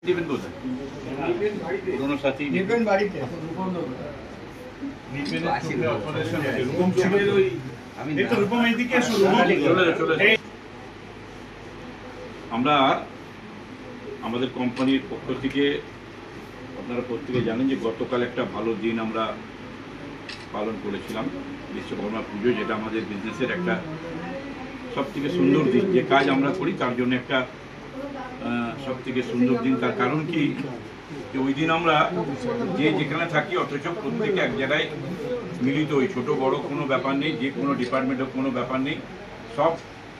দিবেন কোথায়? পুরোনো সাথী নিবেন বাড়িতে আমরা আমাদের কোম্পানির পক্ষ থেকে আপনারা প্রত্যেকে জানেন যে গতকাল একটা ভালো দিন আমরা পালন করেছিলাম, বিশ্বকর্মা পুজো, যেটা আমাদের বিজনেসের একটা সব থেকে সুন্দর দিন। যে কাজ আমরা করি তার জন্য একটা সব থেকে সুন্দর দিন। তার কারণ কি, যে ওই দিন আমরা যে যেখানে থাকি অথচ প্রত্যেকে এক জায়গায় মিলিত হই। ছোট বড় কোনো ব্যাপার নেই, যে কোনো ডিপার্টমেন্টের কোনো ব্যাপার নেই,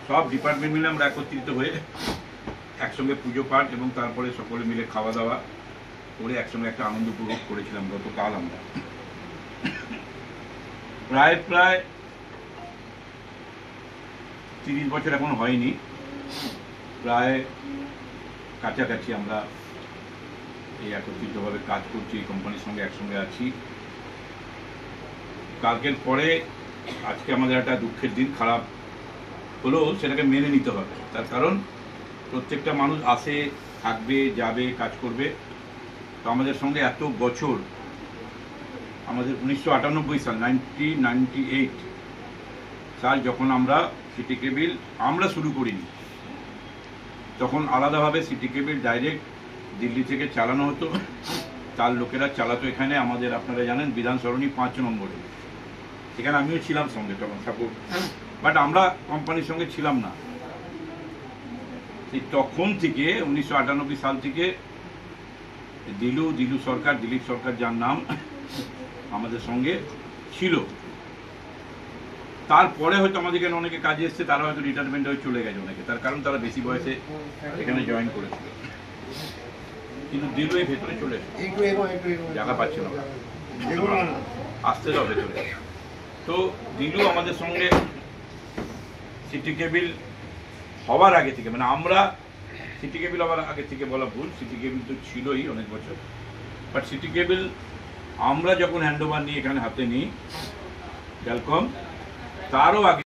সব ডিপার্টমেন্ট মিলে আমরা একত্রিত হয়ে একসঙ্গে পুজো পাঠ এবং তারপরে সকলে মিলে খাওয়া দাওয়া করে একসঙ্গে একটা আনন্দ উপভোগ করেছিলাম গতকাল। আমরা প্রায় 30 বছর এখন হয়নি, প্রায় কাছাকাছি আমরা এই একত্রিতভাবে কাজ করছি, এই কোম্পানির সঙ্গে একসঙ্গে আছি। কালকের পরে আজকে আমাদের একটা দুঃখের দিন, খারাপ হলেও সেটাকে মেনে নিতে হবে। তার কারণ প্রত্যেকটা মানুষ আসে, থাকবে, যাবে, কাজ করবে। তো আমাদের সঙ্গে এত বছর, আমাদের 1998 সাল 1998 সাল যখন আমরা সিটি কেবিল আমরা শুরু করিনি, তখন আলাদাভাবে সিটি কেবিল ডাইরেক্ট দিল্লি থেকে চালানো হতো। তার লোকেরা চালাতো এখানে আমাদের, আপনারা জানেন, বিধান সরণি 5 নম্বরে। এখানে আমিও ছিলাম সঙ্গে তখন সাপোর্ট, বাট আমরা কোম্পানির সঙ্গে ছিলাম না। তখন থেকে 1998 সাল থেকে দিলীপ সরকার যার নাম, আমাদের সঙ্গে ছিল। তারপরে হয়তো আমাদের এখানে অনেকে কাজে এসছে, তারা হয়তো রিটায়ারমেন্ট হয়ে চলে গেছে অনেকে, তার কারণ তারা বেশি বয়সে এখানে জয়েন করেছিল। কিন্তু দিলু এই ভেতরে চলে জায়গা পাচ্ছে না, আসতে দাও ভেতরে। তো দিলু আমাদের সঙ্গে সিটি কেবিল হওয়ার আগে থেকে, মানে আমরা সিটি কেবিল হওয়ার আগে থেকে বলা ভুল, সিটি কেবিল তো ছিলই অনেক বছর, বাট সিটি কেবিল আমরা যখন হ্যান্ড ওভার নিয়ে এখানে হাতে নিই, ক্যালকম, তারও আগে